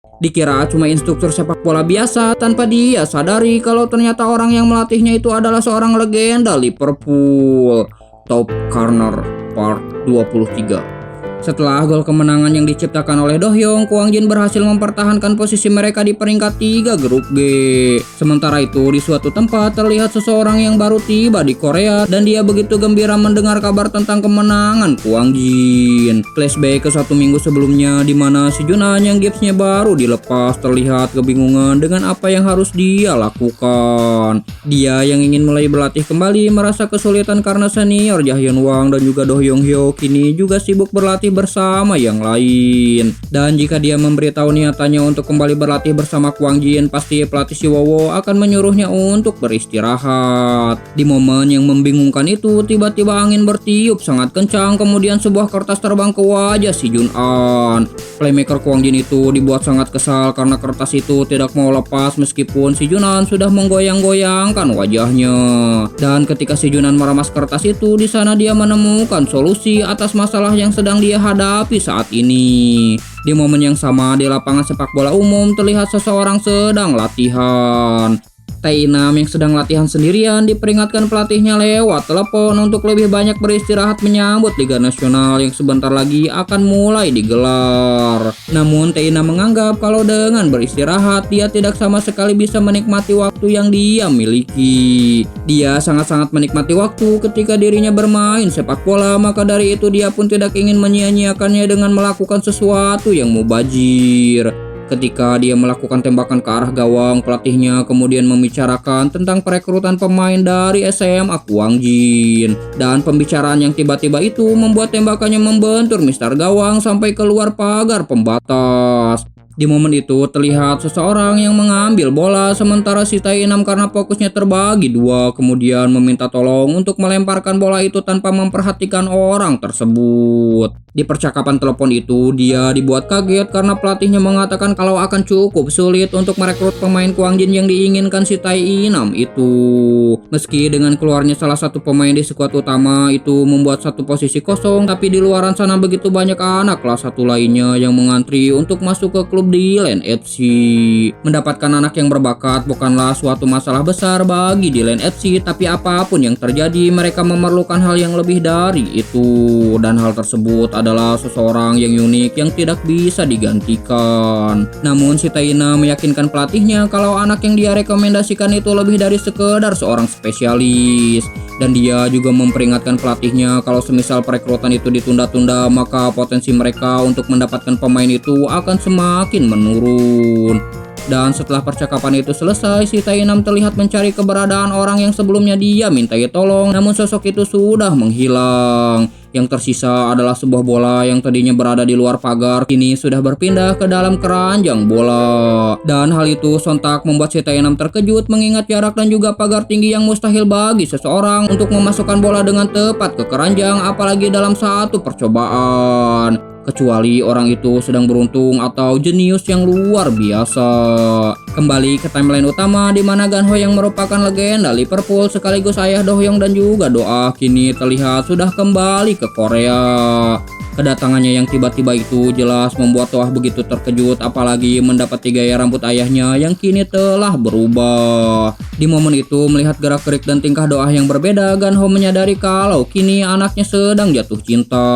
Dikira cuma instruktur sepak bola biasa, tanpa dia sadari kalau ternyata orang yang melatihnya itu adalah seorang legenda Liverpool, Top Corner Part 23. Setelah gol kemenangan yang diciptakan oleh Do Hyung, Kwang Jin berhasil mempertahankan posisi mereka di peringkat 3 grup G. Sementara itu, di suatu tempat terlihat seseorang yang baru tiba di Korea dan dia begitu gembira mendengar kabar tentang kemenangan Kwang Jin. Flashback ke 1 minggu sebelumnya di mana si Junan yang gipsnya baru dilepas terlihat kebingungan dengan apa yang harus dia lakukan. Dia yang ingin mulai berlatih kembali merasa kesulitan karena senior Jah Hyun Wang dan juga Do Hyung Hyo kini juga sibuk berlatih bersama yang lain. Dan jika dia memberitahu niatannya untuk kembali berlatih bersama Kwang Jin, pasti pelatih si Wowo akan menyuruhnya untuk beristirahat. Di momen yang membingungkan itu, tiba-tiba angin bertiup sangat kencang, kemudian sebuah kertas terbang ke wajah si Jun An. Playmaker Kwang Jin itu dibuat sangat kesal karena kertas itu tidak mau lepas meskipun si Jun An sudah menggoyang-goyangkan wajahnya. Dan ketika si Jun An meramas kertas itu, di sana dia menemukan solusi atas masalah yang sedang dia hadapi saat ini. Di momen yang sama di lapangan sepak bola umum terlihat seseorang sedang latihan. Tae Nam yang sedang latihan sendirian diperingatkan pelatihnya lewat telepon untuk lebih banyak beristirahat menyambut Liga Nasional yang sebentar lagi akan mulai digelar. Namun Tae Nam menganggap kalau dengan beristirahat dia tidak sama sekali bisa menikmati waktu yang dia miliki. Dia sangat-sangat menikmati waktu ketika dirinya bermain sepak bola, maka dari itu dia pun tidak ingin menyia-nyiakannya dengan melakukan sesuatu yang mubazir. Ketika dia melakukan tembakan ke arah gawang, pelatihnya kemudian membicarakan tentang perekrutan pemain dari SMA Kwang Jin. Dan pembicaraan yang tiba-tiba itu membuat tembakannya membentur Mister Gawang sampai keluar pagar pembatas. Di momen itu terlihat seseorang yang mengambil bola sementara si Tae Nam karena fokusnya terbagi dua kemudian meminta tolong untuk melemparkan bola itu tanpa memperhatikan orang tersebut. Di percakapan telepon itu dia dibuat kaget karena pelatihnya mengatakan kalau akan cukup sulit untuk merekrut pemain Kwang Jin yang diinginkan si Tae Nam itu. Meski dengan keluarnya salah satu pemain di skuad utama itu membuat satu posisi kosong, tapi di luaran sana begitu banyak anak kelas 1 lainnya yang mengantri untuk masuk ke klub di Lane FC. Mendapatkan anak yang berbakat bukanlah suatu masalah besar bagi di Lane FC, tapi apapun yang terjadi mereka memerlukan hal yang lebih dari itu, dan hal tersebut adalah seseorang yang unik yang tidak bisa digantikan. Namun si Taina meyakinkan pelatihnya kalau anak yang dia rekomendasikan itu lebih dari sekedar seorang spesialis, dan dia juga memperingatkan pelatihnya kalau semisal perekrutan itu ditunda-tunda maka potensi mereka untuk mendapatkan pemain itu akan semakin menurun. Dan setelah percakapan itu selesai, si Tae Nam terlihat mencari keberadaan orang yang sebelumnya dia mintai tolong, namun sosok itu sudah menghilang. Yang tersisa adalah sebuah bola yang tadinya berada di luar pagar, kini sudah berpindah ke dalam keranjang bola. Dan hal itu sontak membuat si Tae Nam terkejut mengingat jarak dan juga pagar tinggi yang mustahil bagi seseorang untuk memasukkan bola dengan tepat ke keranjang, apalagi dalam satu percobaan. Kecuali orang itu sedang beruntung atau jenius yang luar biasa. Kembali ke timeline utama di mana Gan Ho yang merupakan legenda Liverpool sekaligus ayah Do Hyung dan juga Doa kini terlihat sudah kembali ke Korea. Kedatangannya yang tiba-tiba itu jelas membuat Toah begitu terkejut, apalagi mendapati gaya rambut ayahnya yang kini telah berubah. Di momen itu melihat gerak-gerik dan tingkah Doah yang berbeda, Gan Ho menyadari kalau kini anaknya sedang jatuh cinta.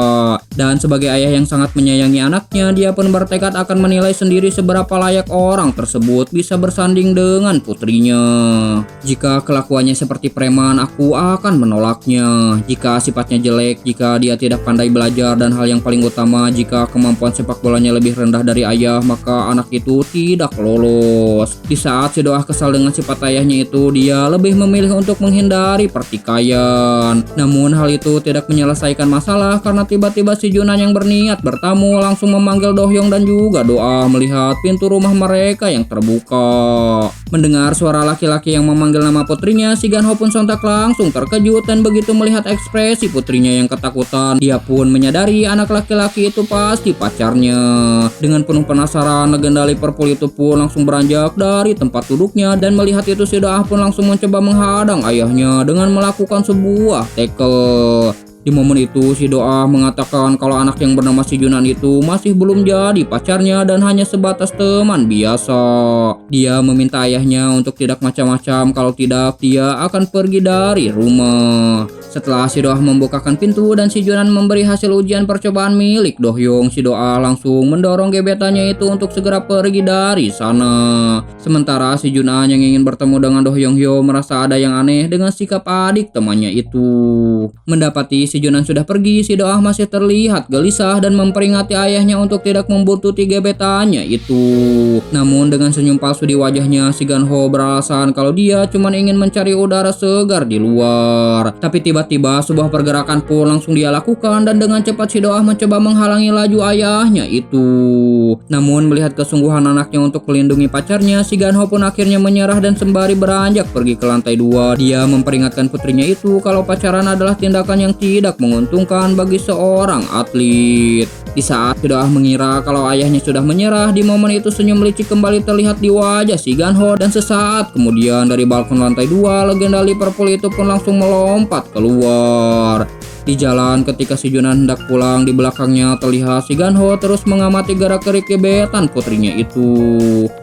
Dan sebagai ayah yang sangat menyayangi anaknya, dia pun bertekad akan menilai sendiri seberapa layak orang tersebut bisa bersanding dengan putrinya. Jika kelakuannya seperti preman, aku akan menolaknya. Jika sifatnya jelek, jika dia tidak pandai belajar, dan hal yang paling utama jika kemampuan sepak bolanya lebih rendah dari ayah, maka anak itu tidak lolos. Di saat si Doah kesal dengan sifat ayahnya itu, dia lebih memilih untuk menghindari pertikaian. Namun hal itu tidak menyelesaikan masalah karena tiba-tiba si Junan yang berniat bertamu langsung memanggil Do Hyung dan juga Doa melihat pintu rumah mereka yang terbuka. Mendengar suara laki-laki yang memanggil nama putrinya, si Gan Ho pun sontak langsung terkejut dan begitu melihat ekspresi putrinya yang ketakutan, dia pun menyadari anak laki-laki itu pasti pacarnya. Dengan penuh penasaran, legenda Liverpool itu pun langsung beranjak dari tempat duduknya dan melihat itu si Doah pun langsung mencoba menghadang ayahnya dengan melakukan sebuah tackle. Di momen itu si Doa mengatakan kalau anak yang bernama si Junan itu masih belum jadi pacarnya dan hanya sebatas teman biasa. Dia meminta ayahnya untuk tidak macam-macam, kalau tidak dia akan pergi dari rumah. Setelah si Doa membukakan pintu dan si Junan memberi hasil ujian percobaan milik Dohyung, si Doa langsung mendorong gebetannya itu untuk segera pergi dari sana. Sementara si Junan yang ingin bertemu dengan Dohyung Hyo merasa ada yang aneh dengan sikap adik temannya itu. Mendapati si Junan sudah pergi, si Doa masih terlihat gelisah dan memperingati ayahnya untuk tidak membuntuti gebetannya itu. Namun dengan senyum palsu di wajahnya, si Ganho beralasan kalau dia cuma ingin mencari udara segar di luar. Tapi tiba-tiba sebuah pergerakan pun langsung dia lakukan dan dengan cepat si Doa mencoba menghalangi laju ayahnya itu. Namun melihat kesungguhan anaknya untuk melindungi pacarnya, si Ganho pun akhirnya menyerah dan sembari beranjak pergi ke lantai 2. Dia memperingatkan putrinya itu kalau pacaran adalah tindakan yang tidak menguntungkan bagi seorang atlet. Di saat si Doa mengira kalau ayahnya sudah menyerah, di momen itu senyum licik kembali terlihat di wajah si Ganho dan sesaat kemudian dari balkon lantai 2 legenda Liverpool itu pun langsung melompat keluar. Di jalan ketika si Junan hendak pulang, di belakangnya terlihat si Ganho terus mengamati gerak-gerik gebetan putrinya itu.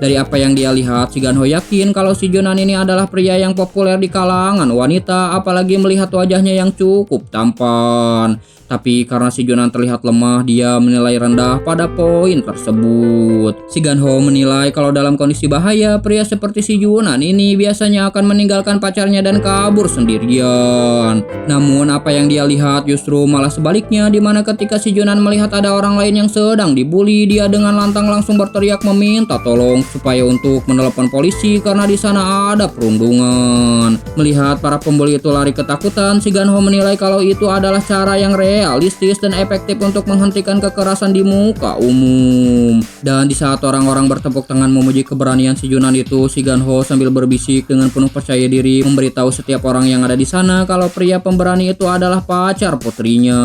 Dari apa yang dia lihat, si Ganho yakin kalau si Junan ini adalah pria yang populer di kalangan wanita, apalagi melihat wajahnya yang cukup tampan. Tapi karena si Junan terlihat lemah, dia menilai rendah pada poin tersebut. Si Ganho menilai kalau dalam kondisi bahaya, pria seperti si Junan ini biasanya akan meninggalkan pacarnya dan kabur sendirian. Namun apa yang dia lihat justru malah sebaliknya, dimana ketika si Junan melihat ada orang lain yang sedang dibully, dia dengan lantang langsung berteriak meminta tolong supaya untuk menelepon polisi karena di sana ada perundungan. Melihat para pembuli itu lari ketakutan, si Ganho menilai kalau itu adalah cara yang realistis dan efektif untuk menghentikan kekerasan di muka umum. Dan di saat orang-orang bertepuk tangan memuji keberanian si Junan itu, si Ganho sambil berbisik dengan penuh percaya diri memberitahu setiap orang yang ada di sana kalau pria pemberani itu adalah pacar putrinya.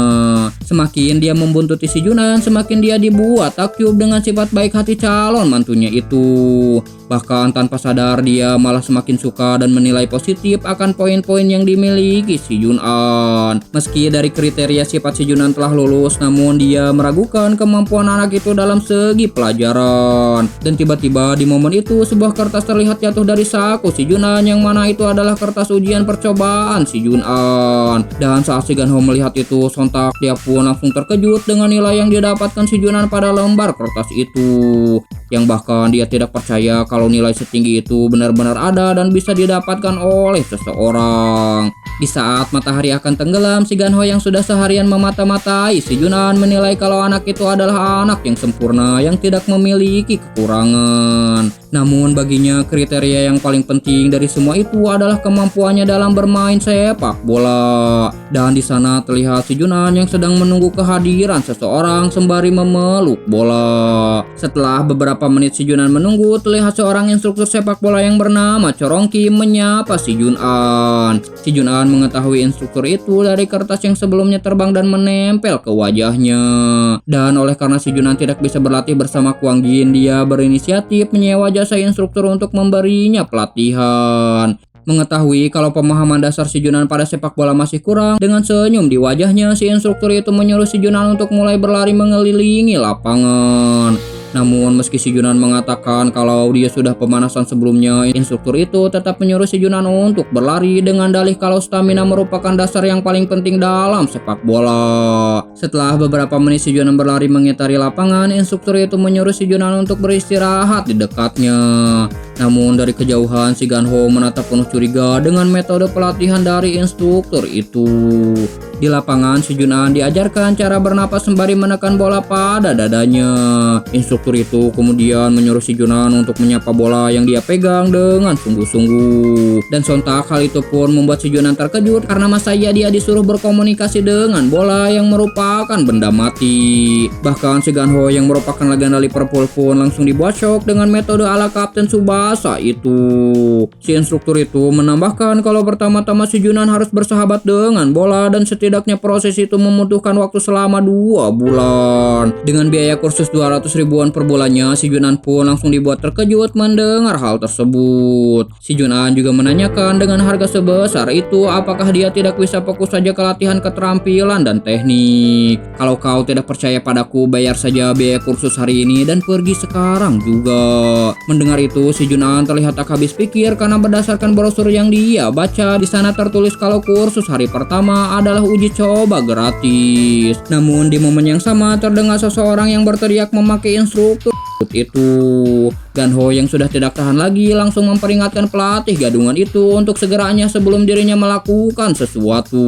Semakin dia membuntuti si Junan, semakin dia dibuat takjub dengan sifat baik hati calon mantunya itu. Bahkan tanpa sadar dia malah semakin suka dan menilai positif akan poin-poin yang dimiliki si Junan. Meski dari kriteria sifat si Junan telah lulus, namun dia meragukan kemampuan anak itu dalam segi pelajaran. Dan tiba-tiba di momen itu sebuah kertas terlihat jatuh dari saku si Junan, yang mana itu adalah kertas ujian percobaan si Junan. Dan saat si Ganho melihat itu, sontak dia pun langsung terkejut dengan nilai yang didapatkan si Junan pada lembar kertas itu. Yang bahkan dia tidak percaya kalau nilai setinggi itu benar-benar ada dan bisa didapatkan oleh seseorang. Di saat matahari akan tenggelam, si Ganho yang sudah seharian memata-matai si Junan menilai kalau anak itu adalah anak yang sempurna yang tidak memiliki kekurangan. Namun baginya kriteria yang paling penting dari semua itu adalah kemampuannya dalam bermain sepak bola. Dan di sana terlihat si Junan yang sedang menunggu kehadiran seseorang sembari memeluk bola. Setelah beberapa menit si Junan menunggu, terlihat seorang instruktur sepak bola yang bernama Chorong Kim menyapa si Junan. Si Junan mengetahui instruktur itu dari kertas yang sebelumnya terbang dan menempel ke wajahnya. Dan oleh karena si Junan tidak bisa berlatih bersama Kwang Jin, dia berinisiatif menyewa jasa instruktur untuk memberinya pelatihan. Mengetahui kalau pemahaman dasar si Junan pada sepak bola masih kurang, dengan senyum di wajahnya si instruktur itu menyuruh si Junan untuk mulai berlari mengelilingi lapangan. Namun meski si Junan mengatakan kalau dia sudah pemanasan sebelumnya, instruktur itu tetap menyuruh si Junan untuk berlari dengan dalih kalau stamina merupakan dasar yang paling penting dalam sepak bola. Setelah beberapa menit si Junan berlari mengitari lapangan, instruktur itu menyuruh si Junan untuk beristirahat di dekatnya. Namun dari kejauhan si Ganho menatap penuh curiga dengan metode pelatihan dari instruktur itu. Di lapangan si Junan diajarkan cara bernapas sembari menekan bola pada dadanya. Instruktur itu kemudian menyuruh si Junan untuk menyapa bola yang dia pegang dengan sungguh-sungguh. Dan sontak hal itu pun membuat si Junan terkejut karena masa iya dia disuruh berkomunikasi dengan bola yang merupakan benda mati. Bahkan si Ganho yang merupakan legenda Liverpool pun langsung dibuat shock dengan metode ala Kapten Tsubasa biasa itu. Si instruktur itu menambahkan kalau pertama-tama si Junan harus bersahabat dengan bola dan setidaknya proses itu membutuhkan waktu selama 2 bulan. Dengan biaya kursus 200 ribuan per bulannya, si Junan pun langsung dibuat terkejut mendengar hal tersebut. Si Junan juga menanyakan dengan harga sebesar itu apakah dia tidak bisa fokus saja ke latihan keterampilan dan teknik. Kalau kau tidak percaya padaku, bayar saja biaya kursus hari ini dan pergi sekarang juga. Mendengar itu, si Junan terlihat tak habis pikir karena berdasarkan brosur yang dia baca, di sana tertulis kalau kursus hari pertama adalah uji coba gratis. Namun di momen yang sama terdengar seseorang yang berteriak memakai instruktur itu. Ganho yang sudah tidak tahan lagi langsung memperingatkan pelatih gadungan itu untuk segeranya sebelum dirinya melakukan sesuatu.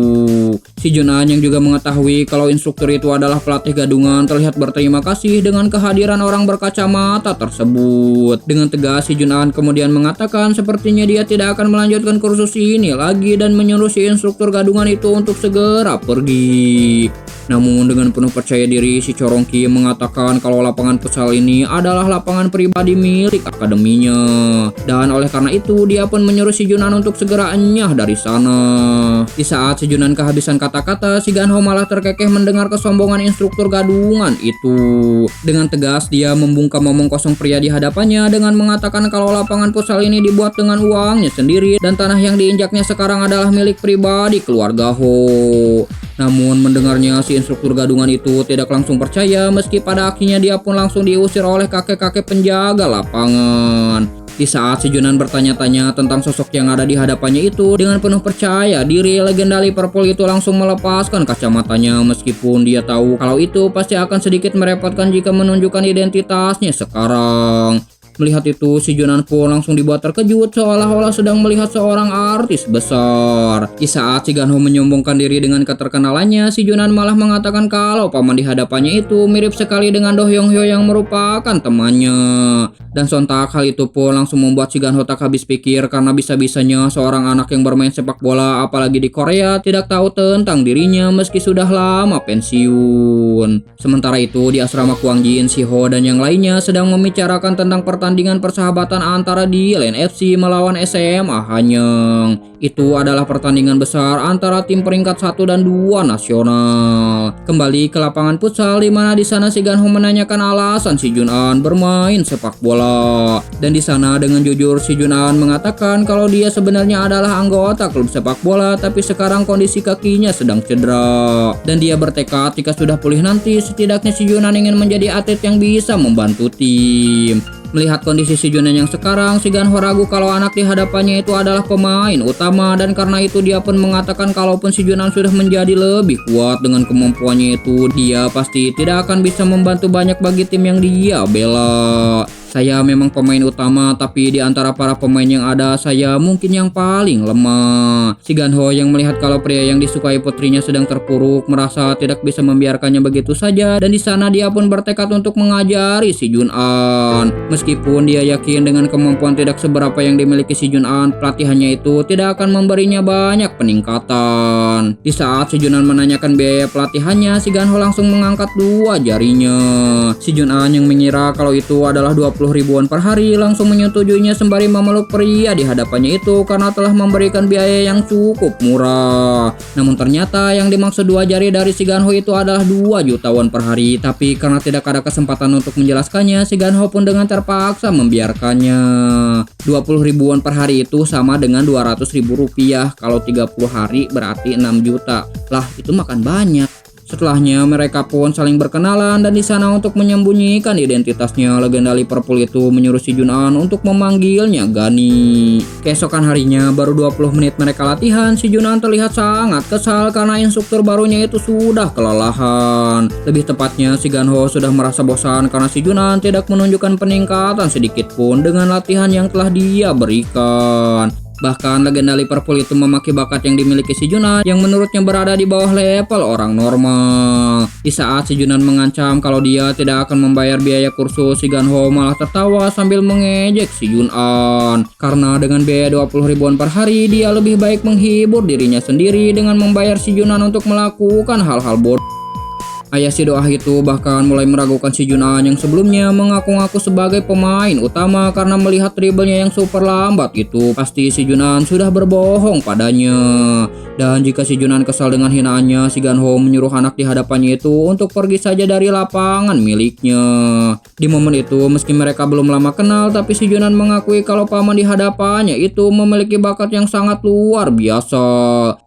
Si Junan yang juga mengetahui kalau instruktur itu adalah pelatih gadungan terlihat berterima kasih dengan kehadiran orang berkacamata tersebut. Dengan tegas si Junan kemudian mengatakan sepertinya dia tidak akan melanjutkan kursus ini lagi dan menyuruh si instruktur gadungan itu untuk segera pergi. Namun dengan penuh percaya diri si Corongki mengatakan kalau lapangan futsal ini adalah lapangan pribadi milik akademinya. Dan oleh karena itu dia pun menyuruh si Junan untuk segera enyah dari sana. Di saat si Junan kehabisan kata-kata, si Ganho malah terkekeh mendengar kesombongan instruktur gadungan itu. Dengan tegas dia membungkam omong kosong pria di hadapannya dengan mengatakan kalau lapangan futsal ini dibuat dengan uangnya sendiri dan tanah yang diinjaknya sekarang adalah milik pribadi keluarga Ho. Namun mendengarnya si instruktur gadungan itu tidak langsung percaya meski pada akhirnya dia pun langsung diusir oleh kakek-kakek penjaga lapangan. Di saat si Junan bertanya-tanya tentang sosok yang ada di hadapannya itu, dengan penuh percaya diri legenda Liverpool itu langsung melepaskan kacamatanya meskipun dia tahu kalau itu pasti akan sedikit merepotkan jika menunjukkan identitasnya sekarang. Melihat itu, si Junan pun langsung dibuat terkejut seolah-olah sedang melihat seorang artis besar. Di saat si Ganho menyombongkan diri dengan keterkenalannya, si Junan malah mengatakan kalau paman di hadapannya itu mirip sekali dengan Do Hyung Hyo yang merupakan temannya. Dan sontak hal itu pun langsung membuat si Ganho tak habis pikir karena bisa-bisanya seorang anak yang bermain sepak bola apalagi di Korea tidak tahu tentang dirinya meski sudah lama pensiun. Sementara itu di asrama Kwangjin, si Ho dan yang lainnya sedang membicarakan tentang pertandingan persahabatan antara D-Line FC melawan SMA Hanyang. Itu adalah pertandingan besar antara tim peringkat 1 dan 2 nasional. Kembali ke lapangan futsal di mana di sana si Ganho menanyakan alasan si Junan bermain sepak bola. Dan di sana dengan jujur si Junan mengatakan kalau dia sebenarnya adalah anggota klub sepak bola tapi sekarang kondisi kakinya sedang cedera. Dan dia bertekad jika sudah pulih nanti setidaknya si Junan ingin menjadi atlet yang bisa membantu tim. Melihat kondisi si Junan yang sekarang, si Ganho ragu kalau anak di hadapannya itu adalah pemain utama dan karena itu dia pun mengatakan kalaupun si Junan sudah menjadi lebih kuat dengan kemampuannya itu, dia pasti tidak akan bisa membantu banyak bagi tim yang dia bela. Saya memang pemain utama, tapi di antara para pemain yang ada, saya mungkin yang paling lemah. Si Ganho yang melihat kalau pria yang disukai putrinya sedang terpuruk, merasa tidak bisa membiarkannya begitu saja, dan di sana dia pun bertekad untuk mengajari si Junan. Meskipun dia yakin dengan kemampuan tidak seberapa yang dimiliki si Junan, pelatihannya itu tidak akan memberinya banyak peningkatan. Di saat si Junan menanyakan biaya pelatihannya, si Ganho langsung mengangkat 2 jarinya. Si Junan yang mengira kalau itu adalah 20 ribuan per hari langsung menyetujuinya sembari memeluk pria di hadapannya itu karena telah memberikan biaya yang cukup murah. Namun ternyata yang dimaksud 2 jari dari si Ganho itu adalah 2 juta won per hari, tapi karena tidak ada kesempatan untuk menjelaskannya, si Ganho pun dengan terpaksa membiarkannya. 20 ribuan per hari itu sama dengan 200 ribu rupiah, kalau 30 hari berarti 6 juta. Lah itu makan banyak. Setelahnya mereka pun saling berkenalan dan di sana untuk menyembunyikan identitasnya, legenda Liverpool itu menyuruh si Junan untuk memanggilnya Gani. Keesokan harinya baru 20 menit mereka latihan, si Junan terlihat sangat kesal karena instruktur barunya itu sudah kelelahan. Lebih tepatnya si Ganho sudah merasa bosan karena si Junan tidak menunjukkan peningkatan sedikit pun dengan latihan yang telah dia berikan. Bahkan legenda Liverpool itu memaki bakat yang dimiliki si Junan yang menurutnya berada di bawah level orang normal. Di saat si Junan mengancam kalau dia tidak akan membayar biaya kursus, si Ganho malah tertawa sambil mengejek si Junan. Karena dengan biaya 20 ribuan per hari, dia lebih baik menghibur dirinya sendiri dengan membayar si Junan untuk melakukan hal-hal bodoh. Ayah si Doah itu bahkan mulai meragukan si Junan yang sebelumnya mengaku-ngaku sebagai pemain utama karena melihat dribblenya yang super lambat itu pasti si Junan sudah berbohong padanya. Dan jika si Junan kesal dengan hinaannya, si Ganho menyuruh anak di hadapannya itu untuk pergi saja dari lapangan miliknya. Di momen itu meski mereka belum lama kenal tapi si Junan mengakui kalau paman di hadapannya itu memiliki bakat yang sangat luar biasa.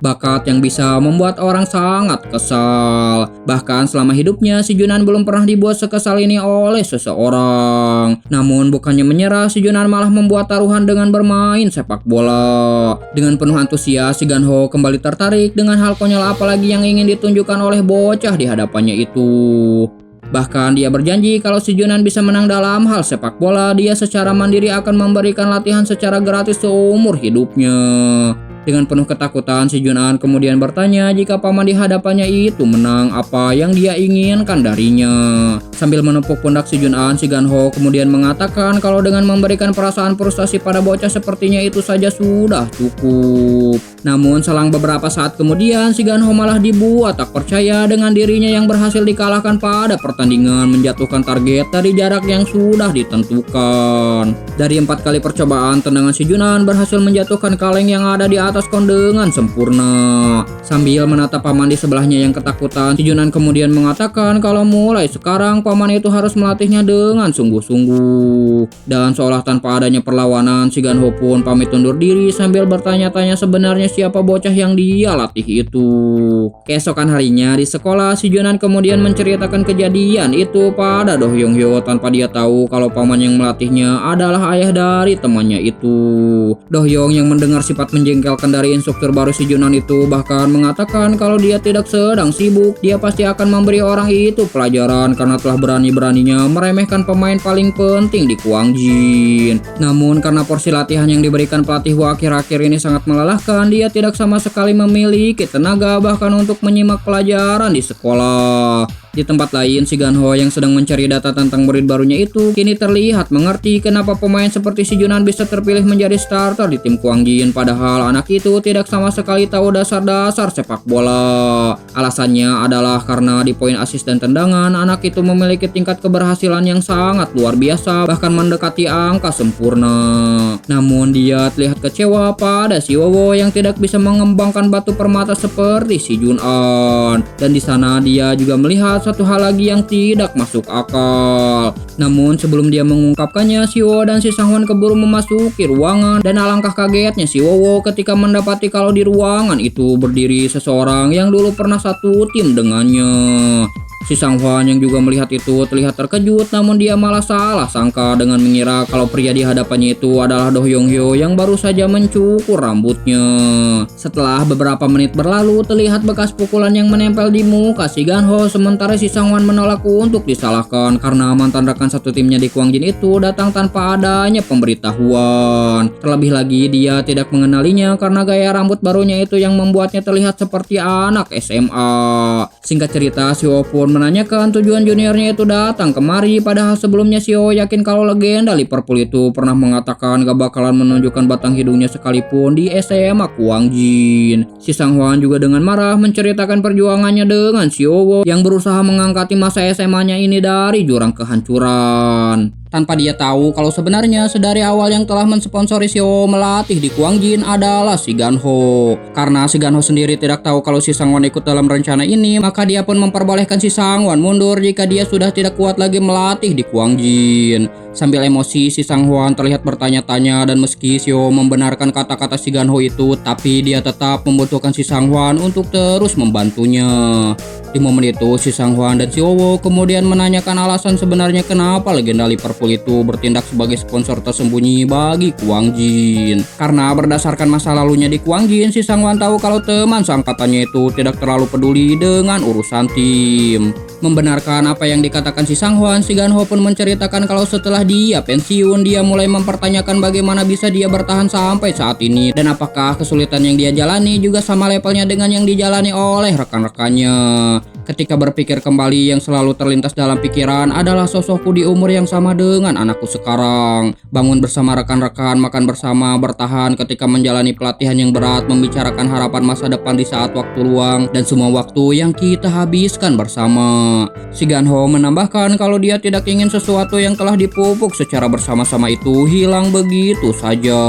Bakat yang bisa membuat orang sangat kesal. Bahkan selama hidupnya si Junan belum pernah dibuat sekesal ini oleh seseorang. Namun bukannya menyerah, si Junan malah membuat taruhan dengan bermain sepak bola. Dengan penuh antusias si Ganho kembali tertarik dengan hal konyol apalagi yang ingin ditunjukkan oleh bocah di hadapannya itu. Bahkan dia berjanji kalau si Junan bisa menang dalam hal sepak bola, dia secara mandiri akan memberikan latihan secara gratis seumur hidupnya. Dengan penuh ketakutan, si Junan kemudian bertanya jika paman di hadapannya itu menang, apa yang dia inginkan darinya. Sambil menepuk pundak si Junan, si Ganho kemudian mengatakan kalau dengan memberikan perasaan frustasi pada bocah sepertinya itu saja sudah cukup. Namun selang beberapa saat kemudian, si Ganho malah dibuat tak percaya dengan dirinya yang berhasil dikalahkan pada pertandingan menjatuhkan target dari jarak yang sudah ditentukan. Dari 4 kali percobaan, tendangan si Junan berhasil menjatuhkan kaleng yang ada di atas kon dengan sempurna. Sambil menatap paman di sebelahnya yang ketakutan, si Junan kemudian mengatakan kalau mulai sekarang paman itu harus melatihnya dengan sungguh-sungguh. Dan seolah tanpa adanya perlawanan, si Ganho pun pamit undur diri sambil bertanya-tanya sebenarnya siapa bocah yang dia latih itu. Keesokan harinya di sekolah, si Junan kemudian menceritakan kejadian itu pada Do Hyung-hyo tanpa dia tahu kalau paman yang melatihnya adalah ayah dari temannya itu. Do Hyung yang mendengar sifat menjengkelkan dari instruktur baru si Junan itu bahkan mengatakan kalau dia tidak sedang sibuk, dia pasti akan memberi orang itu pelajaran karena telah berani-beraninya meremehkan pemain paling penting di Kwangjin. Namun karena porsi latihan yang diberikan pelatih Hwa akhir-akhir ini sangat melelahkan, dia tidak sama sekali memiliki tenaga bahkan untuk menyimak pelajaran di sekolah. Di tempat lain, si Ganho yang sedang mencari data tentang murid barunya itu kini terlihat mengerti kenapa pemain seperti si Junan bisa terpilih menjadi starter di tim Kwangjin, padahal anak itu tidak sama sekali tahu dasar-dasar sepak bola. Alasannya adalah karena di poin assist dan tendangan, anak itu memiliki tingkat keberhasilan yang sangat luar biasa, bahkan mendekati angka sempurna. Namun dia terlihat kecewa pada si Wowo yang tidak bisa mengembangkan batu permata seperti si Jun-an. Dan di sana dia juga melihat satu hal lagi yang tidak masuk akal. Namun sebelum dia mengungkapkannya, si Wowo dan si Sang-hwan keburu memasuki ruangan dan alangkah kagetnya si Wowo ketika mendapati kalau di ruangan itu berdiri seseorang yang dulu pernah satu tim dengannya. Si Sang-hwan yang juga melihat itu terlihat terkejut, namun dia malah salah sangka dengan mengira kalau pria di hadapannya itu adalah Do Hyung-hyo yang baru saja mencukur rambutnya. Setelah beberapa menit berlalu, terlihat bekas pukulan yang menempel di muka si Ganho, sementara si Sang-hwan menolak untuk disalahkan karena mantan rekan satu timnya di Kwangjin itu datang tanpa adanya pemberitahuan. Terlebih lagi dia tidak mengenalinya karena gaya rambut barunya itu yang membuatnya terlihat seperti anak SMA. Singkat cerita, si Wo pun menanyakan tujuan juniornya itu datang kemari, padahal sebelumnya si Wo yakin kalau legenda Liverpool itu pernah mengatakan gak bakalan menunjukkan batang hidungnya sekalipun di SMA Kwangjin. Si Sang-hwan juga dengan marah menceritakan perjuangannya dengan si Wo yang berusaha mengangkati masa SMA-nya ini dari jurang kehancuran. Tanpa dia tahu kalau sebenarnya sedari awal yang telah mensponsori si Wo melatih di Kwangjin adalah si Ganho. Karena si Ganho sendiri tidak tahu kalau si Sang-hwan ikut dalam rencana ini, maka dia pun memperbolehkan si Sang-hwan mundur jika dia sudah tidak kuat lagi melatih di Kwangjin. Sambil emosi, si Sang-hwan terlihat bertanya-tanya dan meski si Wo membenarkan kata-kata si Ganho itu, tapi dia tetap membutuhkan si Sang-hwan untuk terus membantunya. Di momen itu, si Sang-hwan dan si Wowo kemudian menanyakan alasan sebenarnya kenapa legenda Liverpool itu bertindak sebagai sponsor tersembunyi bagi Kwangjin. Karena berdasarkan masa lalunya di Kwangjin, si Sang-hwan tahu kalau teman seangkatannya itu tidak terlalu peduli dengan urusan tim. Membenarkan apa yang dikatakan si Sang-hwan, si Ganho pun menceritakan kalau setelah setelah dia pensiun, dia mulai mempertanyakan bagaimana bisa dia bertahan sampai saat ini dan apakah kesulitan yang dia jalani juga sama levelnya dengan yang dijalani oleh rekan-rekannya. Ketika berpikir kembali, yang selalu terlintas dalam pikiran adalah sosokku di umur yang sama dengan anakku sekarang. Bangun bersama rekan-rekan, makan bersama, bertahan ketika menjalani pelatihan yang berat, membicarakan harapan masa depan di saat waktu luang, dan semua waktu yang kita habiskan bersama. Si Ganho menambahkan kalau dia tidak ingin sesuatu yang telah dipupuk secara bersama-sama itu hilang begitu saja.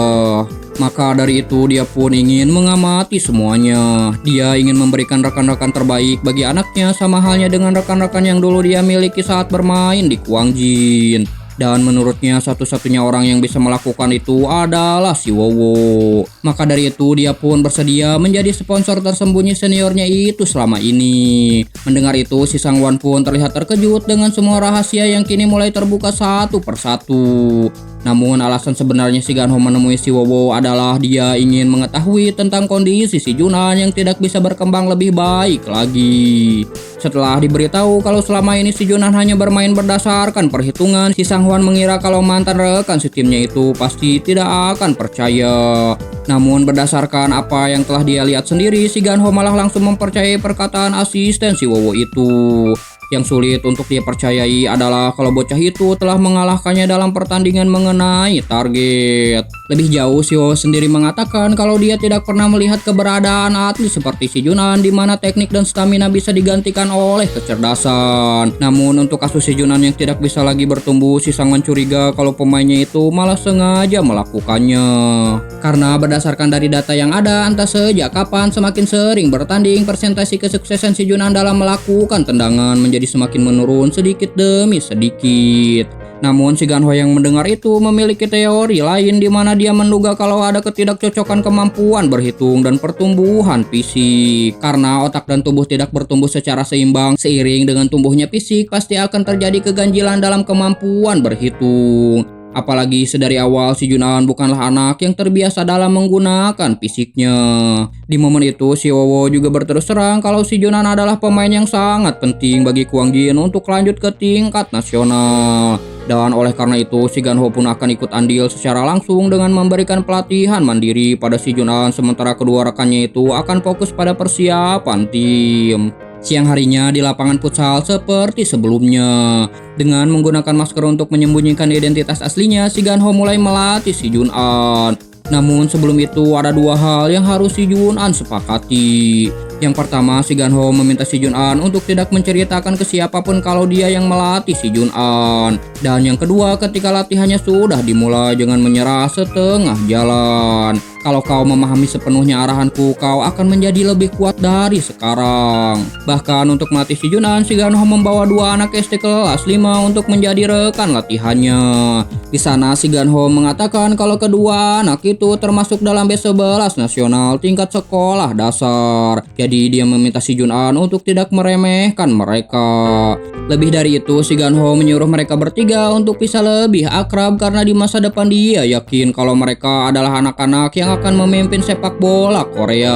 Maka dari itu dia pun ingin mengamati semuanya. Dia ingin memberikan rekan-rekan terbaik bagi anaknya, sama halnya dengan rekan-rekan yang dulu dia miliki saat bermain di Kuangjin. Dan menurutnya satu-satunya orang yang bisa melakukan itu adalah si Wowo. Maka dari itu dia pun bersedia menjadi sponsor tersembunyi seniornya itu selama ini. Mendengar itu si Sangwon pun terlihat terkejut dengan semua rahasia yang kini mulai terbuka satu persatu. Namun alasan sebenarnya si Ganho menemui si Wowo adalah dia ingin mengetahui tentang kondisi si Junan yang tidak bisa berkembang lebih baik lagi. Setelah diberitahu kalau selama ini si Junan hanya bermain berdasarkan perhitungan, si Sangwon mengira kalau mantan rekan si timnya itu pasti tidak akan percaya. Namun berdasarkan apa yang telah dia lihat sendiri, si Ganho malah langsung mempercayai perkataan asisten si Wowo itu. Yang sulit untuk dia percayai adalah kalau bocah itu telah mengalahkannya dalam pertandingan mengenai target. Lebih jauh, si Wowo sendiri mengatakan kalau dia tidak pernah melihat keberadaan atlet seperti si Junan di mana teknik dan stamina bisa digantikan oleh kecerdasan. Namun untuk kasus si Junan yang tidak bisa lagi bertumbuh, si Sangwon curiga kalau pemainnya itu malah sengaja melakukannya. Karena berdasarkan dari data yang ada, entah sejak kapan semakin sering bertanding, persentase kesuksesan si Junan dalam melakukan tendangan menjadi semakin menurun sedikit demi sedikit. Namun si Ganho yang mendengar itu memiliki teori lain di mana dia menduga kalau ada ketidakcocokan kemampuan berhitung dan pertumbuhan fisik. Karena otak dan tubuh tidak bertumbuh secara seimbang, seiring dengan tumbuhnya fisik pasti akan terjadi keganjilan dalam kemampuan berhitung. Apalagi sedari awal si Junan bukanlah anak yang terbiasa dalam menggunakan fisiknya. Di momen itu si Wowo juga berterus terang kalau si Junan adalah pemain yang sangat penting bagi Kuangjin untuk lanjut ke tingkat nasional. Dan oleh karena itu si Ganho pun akan ikut andil secara langsung dengan memberikan pelatihan mandiri pada si Junan, sementara kedua rekannya itu akan fokus pada persiapan tim. Siang harinya di lapangan futsal seperti sebelumnya. Dengan menggunakan masker untuk menyembunyikan identitas aslinya, si Ganho mulai melatih si Junan. Namun sebelum itu ada dua hal yang harus si Junan sepakati. Yang pertama, si Ganho meminta si Junan untuk tidak menceritakan ke siapapun kalau dia yang melatih si Junan. Dan yang kedua, ketika latihannya sudah dimulai, jangan menyerah setengah jalan. Kalau kau memahami sepenuhnya arahanku, kau akan menjadi lebih kuat dari sekarang. Bahkan untuk melatih si Junan, si Ganho membawa dua anak SD kelas 5 untuk menjadi rekan latihannya. Di sana si Ganho mengatakan kalau kedua anak itu termasuk dalam B11 nasional tingkat sekolah dasar. Jadi dia meminta si Junan untuk tidak meremehkan mereka. Lebih dari itu, si Ganho menyuruh mereka bertiga untuk bisa lebih akrab karena di masa depan dia yakin kalau mereka adalah anak-anak yang akan memimpin sepak bola Korea.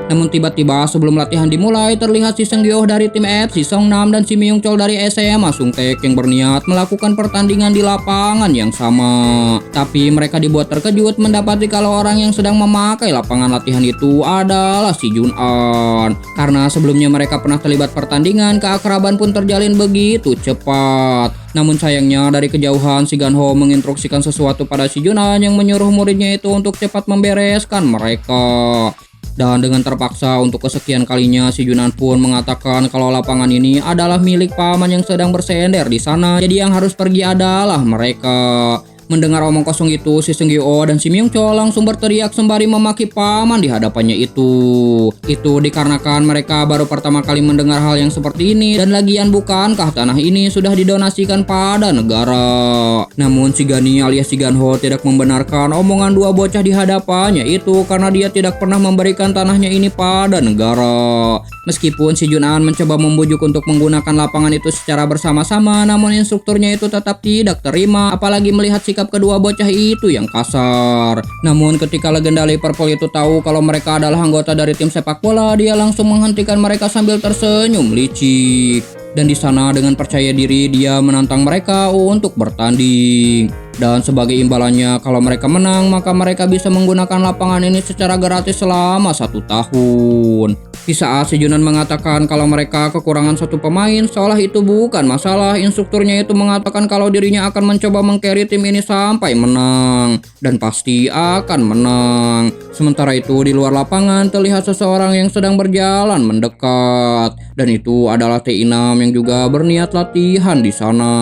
Namun tiba-tiba sebelum latihan dimulai, terlihat si Seung-gyo dari tim FC Songnam dan si Myung-chol dari SMA Sungtaek yang berniat melakukan pertandingan di lapangan yang sama. Tapi mereka dibuat terkejut mendapati kalau orang yang sedang memakai lapangan latihan itu adalah si Junan. Karena sebelumnya mereka pernah terlibat pertandingan, keakraban pun terjalin begitu cepat. Namun sayangnya dari kejauhan si Ganho menginstruksikan sesuatu pada si Junan yang menyuruh muridnya itu untuk cepat membereskan mereka. Dan dengan terpaksa untuk kesekian kalinya si Junan pun mengatakan kalau lapangan ini adalah milik paman yang sedang bersender di sana. Jadi yang harus pergi adalah mereka. Mendengar omong kosong itu, si Seung-gyo dan si Myung-chol langsung berteriak sembari memaki paman di hadapannya itu. Itu dikarenakan mereka baru pertama kali mendengar hal yang seperti ini, dan lagian bukankah tanah ini sudah didonasikan pada negara. Namun si Gani alias si Ganho tidak membenarkan omongan dua bocah di hadapannya itu karena dia tidak pernah memberikan tanahnya ini pada negara. Meskipun si Junan mencoba membujuk untuk menggunakan lapangan itu secara bersama-sama, namun instrukturnya itu tetap tidak terima, apalagi melihat sikap kedua bocah itu yang kasar. Namun ketika legenda Liverpool itu tahu kalau mereka adalah anggota dari tim sepak bola, dia langsung menghentikan mereka sambil tersenyum licik. Dan di sana dengan percaya diri dia menantang mereka untuk bertanding. Dan sebagai imbalannya kalau mereka menang maka mereka bisa menggunakan lapangan ini secara gratis selama 1 tahun. Di saat si Junan mengatakan kalau mereka kekurangan 1 pemain, seolah itu bukan masalah. Instrukturnya itu mengatakan kalau dirinya akan mencoba meng-carry tim ini sampai menang. Dan pasti akan menang. Sementara itu di luar lapangan terlihat seseorang yang sedang berjalan mendekat. Dan itu adalah T6 yang juga berniat latihan di sana.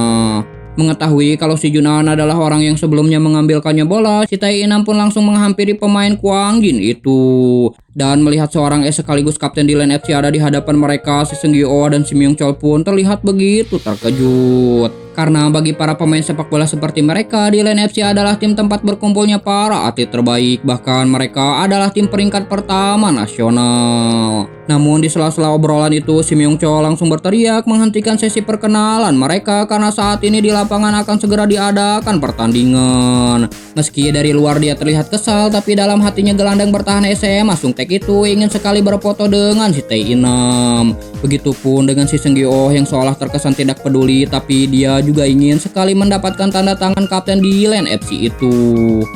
Mengetahui kalau si Junan adalah orang yang sebelumnya mengambilkannya bola, si Tai6 pun langsung menghampiri pemain Kuang Jin itu. Dan melihat seorang sekaligus kapten di Lane FC ada di hadapan mereka, si Seung-gyeo dan si Myung Chol pun terlihat begitu terkejut. Karena bagi para pemain sepak bola seperti mereka, di Lane FC adalah tim tempat berkumpulnya para atlet terbaik. Bahkan mereka adalah tim peringkat pertama nasional. Namun di sela-sela obrolan itu, si Myung Chol langsung berteriak menghentikan sesi perkenalan mereka karena saat ini di lapangan akan segera diadakan pertandingan. Meski dari luar dia terlihat kesal, tapi dalam hatinya gelandang bertahan SMA Sungtaek itu ingin sekali berfoto dengan si Tae-6. Begitupun dengan si Seung-gyeo yang seolah terkesan tidak peduli, tapi dia juga ingin sekali mendapatkan tanda tangan kapten di Lane FC itu.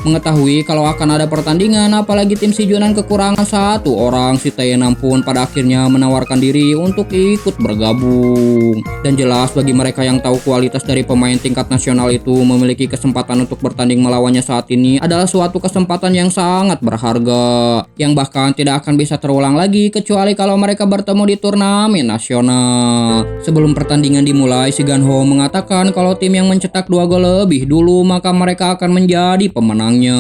Mengetahui kalau akan ada pertandingan, apalagi tim si Junan kekurangan 1 orang, si Tae-6 pun pada akhirnya menawarkan diri untuk ikut bergabung. Dan jelas bagi mereka yang tahu kualitas dari pemain tingkat nasional itu, memiliki kesempatan untuk bertanding melawannya saat ini adalah suatu kesempatan yang sangat berharga, yang bahkan tidak akan bisa terulang lagi kecuali kalau mereka bertemu di turnamen nasional. Sebelum pertandingan dimulai, si Ganho mengatakan kalau tim yang mencetak 2 gol lebih dulu maka mereka akan menjadi pemenangnya.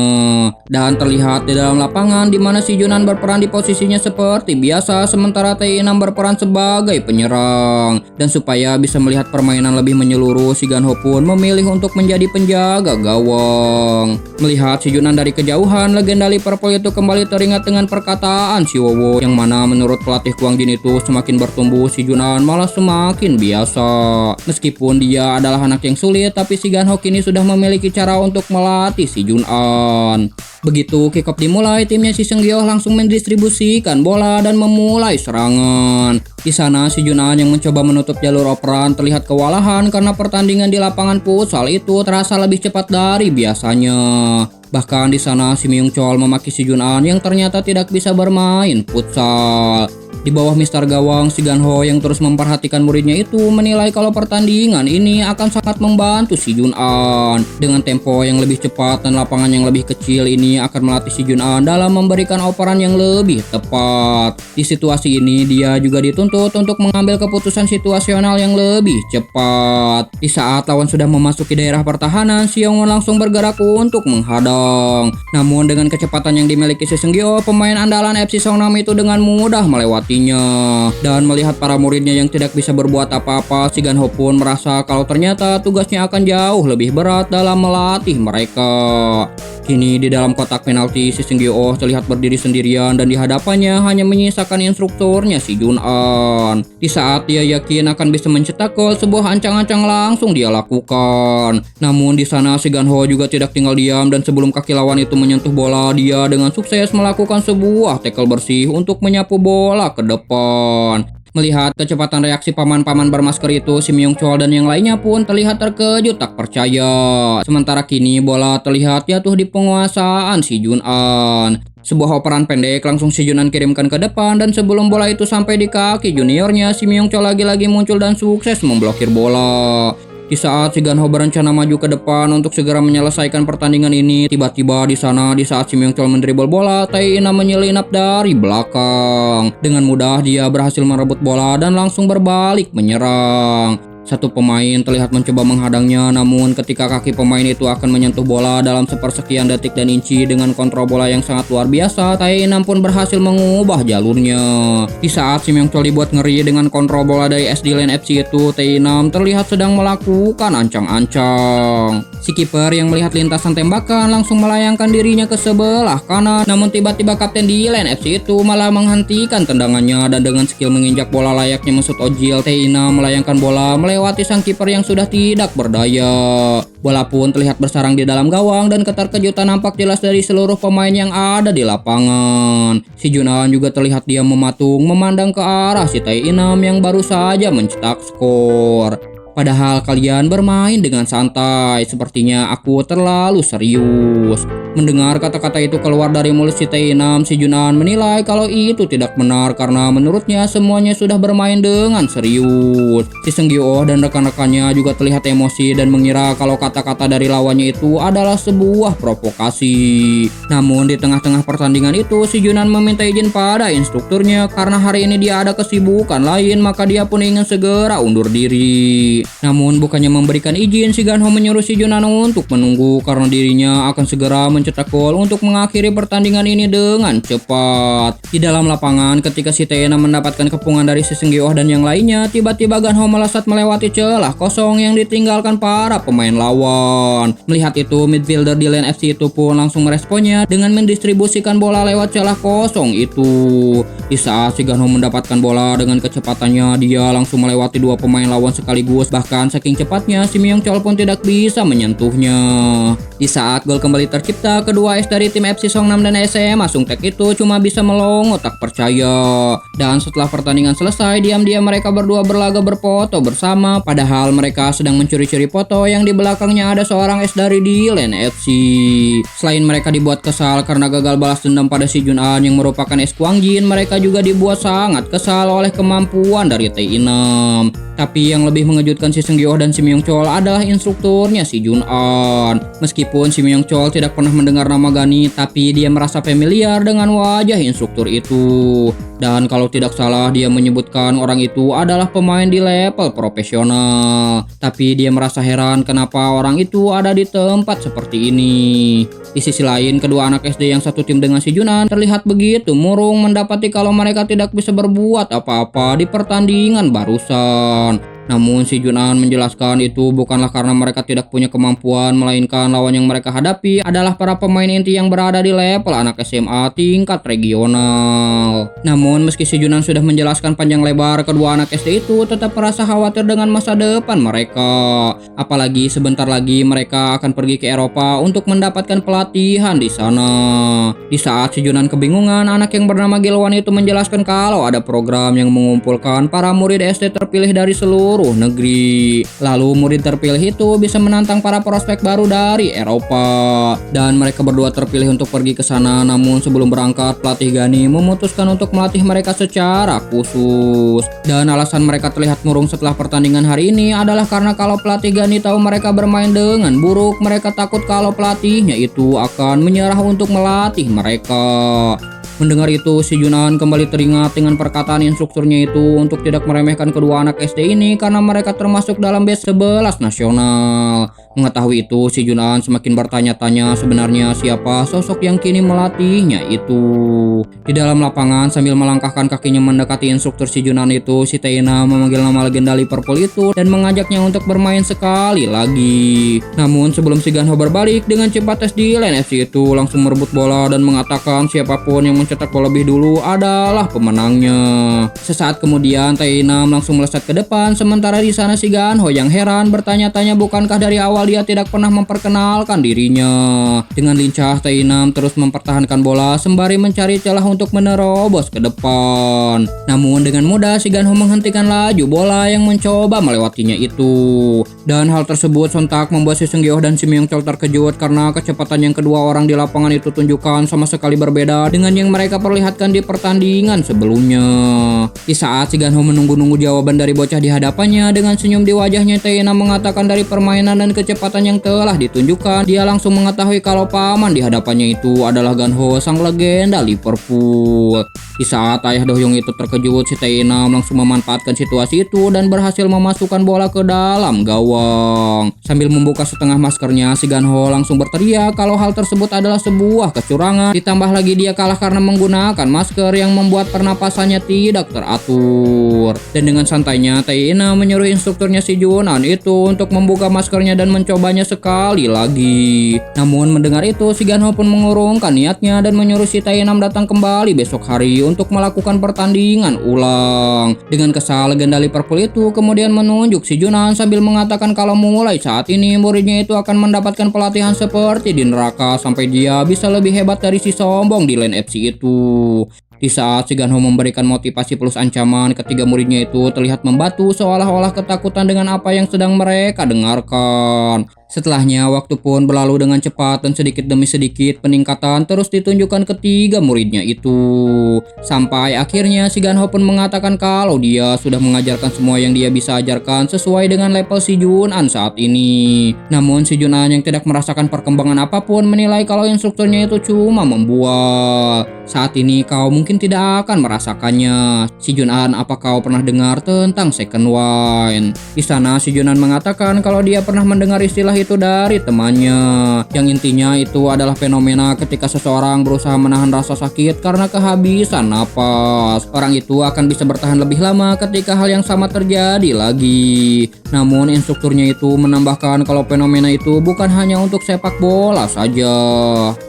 Dan terlihat di dalam lapangan di mana si Junan berperan di posisinya seperti biasa, sementara Tae-6 berperan sebagai penyerang. Dan supaya bisa melihat permainan lebih menyeluruh, si Ganho pun memilih untuk menjadi penjaga gawang. Melihat si Junan dari kejauhan, legenda Liverpool itu kembali teringat dengan perkataan si Wowo, yang mana menurut pelatih Kuang Jin itu semakin bertumbuh si Junan malah semakin biasa. Meskipun dia adalah anak yang sulit, tapi si Ganho kini sudah memiliki cara untuk melatih si Junan. Begitu kick off dimulai, timnya si Seung-gyeo langsung mendistribusikan bola dan memulai serangan. Di sana si Junan yang mencoba menutup jalur operan terlihat kewalahan karena pertandingan di lapangan futsal itu terasa lebih cepat dari biasanya. Bahkan di sana si Myung Chol memaki si Junan yang ternyata tidak bisa bermain futsal. Di bawah Mister Gawang, si Ganho yang terus memperhatikan muridnya itu menilai kalau pertandingan ini akan sangat membantu si Junan. Dengan tempo yang lebih cepat dan lapangan yang lebih kecil ini akan melatih si Junan dalam memberikan operan yang lebih tepat. Di situasi ini dia juga dituntut untuk mengambil keputusan situasional yang lebih cepat. Di saat lawan sudah memasuki daerah pertahanan, si Yongwon langsung bergerak untuk menghadang. Namun dengan kecepatan yang dimiliki si Seung-gyeo, pemain andalan FC Songnam itu dengan mudah melewati. Dan melihat para muridnya yang tidak bisa berbuat apa-apa, si Ganho pun merasa kalau ternyata tugasnya akan jauh lebih berat dalam melatih mereka. Kini di dalam kotak penalti, si Seung-gyeo terlihat berdiri sendirian dan di hadapannya hanya menyisakan instrukturnya si Junan. Di saat dia yakin akan bisa mencetak gol, sebuah ancang-ancang langsung dia lakukan. Namun di sana si Ganho juga tidak tinggal diam dan sebelum kaki lawan itu menyentuh bola, dia dengan sukses melakukan sebuah tackle bersih untuk menyapu bola ke depan. Melihat kecepatan reaksi paman-paman bermasker itu, si Myung Chol dan yang lainnya pun terlihat terkejut tak percaya. Sementara kini bola terlihat jatuh di penguasaan si Junan. Sebuah operan pendek langsung si Junan kirimkan ke depan dan sebelum bola itu sampai di kaki juniornya, si Myung Chol lagi-lagi muncul dan sukses memblokir bola. Di saat si Ganho berencana maju ke depan untuk segera menyelesaikan pertandingan ini, tiba-tiba di sana di saat si Myung Chol mendribble bola, Tae-6 menyelinap dari belakang. Dengan mudah dia berhasil merebut bola dan langsung berbalik menyerang. Satu pemain terlihat mencoba menghadangnya, namun ketika kaki pemain itu akan menyentuh bola dalam sepersekian detik dan inci dengan kontrol bola yang sangat luar biasa, Tae-6 pun berhasil mengubah jalurnya. Di saat si Myung Chol dibuat ngeri dengan kontrol bola dari SD Lane FC itu, Tae-6 terlihat sedang melakukan ancang-ancang. Si kiper yang melihat lintasan tembakan langsung melayangkan dirinya ke sebelah kanan, namun tiba-tiba kapten di Lane FC itu malah menghentikan tendangannya dan dengan skill menginjak bola layaknya Mesut Ozil, Tae-6 melayangkan bola melewati sang kiper yang sudah tidak berdaya. Bola pun terlihat bersarang di dalam gawang dan keterkejutan nampak jelas dari seluruh pemain yang ada di lapangan. Si Junan juga terlihat diam mematung memandang ke arah si Tae Inam yang baru saja mencetak skor. Padahal kalian bermain dengan santai, sepertinya aku terlalu serius. Mendengar kata-kata itu keluar dari mulut si Tae Inam, si Junan menilai kalau itu tidak benar karena menurutnya semuanya sudah bermain dengan serius. Si Seung-gyeoh dan rekan-rekannya juga terlihat emosi dan mengira kalau kata-kata dari lawannya itu adalah sebuah provokasi. Namun di tengah-tengah pertandingan itu, si Junan meminta izin pada instrukturnya karena hari ini dia ada kesibukan lain, maka dia pun ingin segera undur diri. Namun bukannya memberikan izin, si Ganho menyuruh si Junan untuk menunggu karena dirinya akan segera mencetak gol untuk mengakhiri pertandingan ini dengan cepat. Di dalam lapangan, ketika si Taena mendapatkan kepungan dari si Seung-gyeoh dan yang lainnya, tiba-tiba Ganho melesat melewati celah kosong yang ditinggalkan para pemain lawan. Melihat itu, midfielder di Lane FC itu pun langsung meresponnya dengan mendistribusikan bola lewat celah kosong itu. Di saat si Ganho mendapatkan bola dengan kecepatannya, dia langsung melewati dua pemain lawan sekaligus. Bahkan saking cepatnya, si Myung Chol pun tidak bisa menyentuhnya. Di saat gol kembali tercipta, kedua es dari tim FC Songnam dan SMA Sungtaek itu cuma bisa melongo tak percaya. Dan setelah pertandingan selesai, diam-diam mereka berdua berlaga berfoto bersama. Padahal mereka sedang mencuri-curi foto yang di belakangnya ada seorang es dari di Lane FC. Selain mereka dibuat kesal karena gagal balas dendam pada si Jun-an yang merupakan es Kwang Jin, mereka juga dibuat sangat kesal oleh kemampuan dari Tae Inam. Tapi yang lebih mengejutkan si Seung-gyeoh dan si Myung Chol adalah instrukturnya si Jun-an. Meskipun si Myung Chol tidak pernah mendengar nama Gani, tapi dia merasa familiar dengan wajah instruktur itu. Dan kalau tidak salah, dia menyebutkan orang itu adalah pemain di level profesional. Tapi dia merasa heran kenapa orang itu ada di tempat seperti ini. Di sisi lain, kedua anak SD yang satu tim dengan si Junan terlihat begitu murung mendapati kalau mereka tidak bisa berbuat apa-apa di pertandingan barusan. Namun si Junan menjelaskan itu bukanlah karena mereka tidak punya kemampuan, melainkan lawan yang mereka hadapi adalah para pemain inti yang berada di level anak SMA tingkat regional. Namun meski si Junan sudah menjelaskan panjang lebar, kedua anak SD itu tetap merasa khawatir dengan masa depan mereka. Apalagi sebentar lagi mereka akan pergi ke Eropa untuk mendapatkan pelatihan di sana. Di saat si Junan kebingungan, anak yang bernama Gilwan itu menjelaskan kalau ada program yang mengumpulkan para murid SD terpilih dari seluruh negeri. Lalu murid terpilih itu bisa menantang para prospek baru dari Eropa. Dan mereka berdua terpilih untuk pergi ke sana. Namun sebelum berangkat, pelatih Gani memutuskan untuk melatih mereka secara khusus. Dan alasan mereka terlihat murung setelah pertandingan hari ini adalah karena kalau pelatih Gani tahu mereka bermain dengan buruk, mereka takut kalau pelatihnya itu akan menyerah untuk melatih mereka. Mendengar itu, si Junan kembali teringat dengan perkataan instrukturnya itu untuk tidak meremehkan kedua anak SD ini karena mereka termasuk dalam batch 11 nasional. Mengetahui itu, si Junan semakin bertanya-tanya sebenarnya siapa sosok yang kini melatihnya itu. Di dalam lapangan sambil melangkahkan kakinya mendekati instruktur si Junan itu, si Taena memanggil nama legenda Liverpool itu dan mengajaknya untuk bermain sekali lagi. Namun sebelum si Ganho berbalik dengan cepat, di Lane FC itu langsung merebut bola dan mengatakan siapapun yang mencetak gol lebih dulu adalah pemenangnya. Sesaat kemudian Taena langsung melesat ke depan, sementara di sana si Ganho yang heran bertanya-tanya bukankah dari awal dia tidak pernah memperkenalkan dirinya. Dengan lincah Taena terus mempertahankan bola sembari mencari celah untuk menerobos ke depan. Namun dengan mudah si Ganho menghentikan laju bola yang mencoba melewatinya itu. Dan hal tersebut sontak membuat si Seung-gyeoh dan si Myung Chol terkejut karena kecepatan yang kedua orang di lapangan itu tunjukkan sama sekali berbeda dengan yang mereka perlihatkan di pertandingan sebelumnya. Di saat si Ganho menunggu-nunggu jawaban dari bocah di hadapannya, dengan senyum di wajahnya Taena mengatakan dari permainan dan kecepatan yang telah ditunjukkan, dia langsung mengetahui kalau paman di hadapannya itu adalah Ganho, sang legenda Liverpool. Di saat ayah Dohyung itu terkejut, si Taena langsung memanfaatkan situasi itu dan berhasil memasukkan bola ke dalam gawang. Sambil membuka setengah maskernya, si Ganho langsung berteriak kalau hal tersebut adalah sebuah kecurangan. Ditambah lagi dia kalah karena menggunakan masker yang membuat pernapasannya tidak teratur. Dan dengan santainya Taena menyuruh instrukturnya si Junan itu untuk membuka maskernya dan mencobanya sekali lagi. Namun mendengar itu, si Ganho pun mengurungkan niatnya dan menyuruh si Taenam datang kembali besok hari untuk melakukan pertandingan ulang. Dengan kesal, legenda Liverpool itu kemudian menunjuk si Junan sambil mengatakan kalau mulai saat ini muridnya itu akan mendapatkan pelatihan seperti di neraka sampai dia bisa lebih hebat dari si sombong di Lane FC itu. Di saat si Ganho memberikan motivasi plus ancaman, ketiga muridnya itu terlihat membatu seolah-olah ketakutan dengan apa yang sedang mereka dengarkan. Setelahnya, waktu pun berlalu dengan cepat dan sedikit demi sedikit peningkatan terus ditunjukkan ketiga muridnya itu. Sampai akhirnya si Ganho pun mengatakan kalau dia sudah mengajarkan semua yang dia bisa ajarkan sesuai dengan level si Junan saat ini. Namun si Junan yang tidak merasakan perkembangan apapun menilai kalau instrukturnya itu cuma membual. Saat ini kau mungkin tidak akan merasakannya. Si Junan, apa kau pernah dengar tentang second wind? Di sana si Junan mengatakan kalau dia pernah mendengar istilah itu dari temannya, yang intinya itu adalah fenomena ketika seseorang berusaha menahan rasa sakit karena kehabisan napas. Orang itu akan bisa bertahan lebih lama ketika hal yang sama terjadi lagi. Namun instrukturnya itu menambahkan kalau fenomena itu bukan hanya untuk sepak bola saja.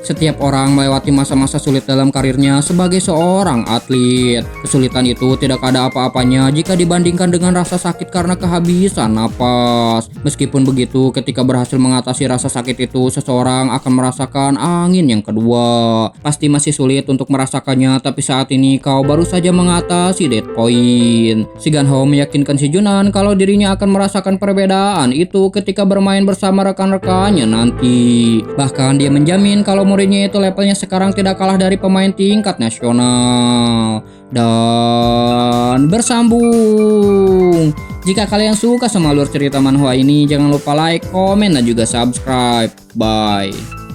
Setiap orang melewati masa-masa sulit dalam karirnya sebagai seorang atlet. Kesulitan itu tidak ada apa-apanya jika dibandingkan dengan rasa sakit karena kehabisan napas. Meskipun begitu, ketika berhasil mengatasi rasa sakit itu, seseorang akan merasakan angin yang kedua. Pasti masih sulit untuk merasakannya, tapi saat ini kau baru saja mengatasi dead point. Si Ganho meyakinkan si Junan kalau dirinya akan merasakan perbedaan itu ketika bermain bersama rekan-rekannya nanti. Bahkan dia menjamin kalau muridnya itu levelnya sekarang tidak kalah dari pemain tingkat nasional. Dan bersambung. Jika kalian suka sama alur cerita manhwa ini, jangan lupa like, komen, dan juga subscribe. Bye.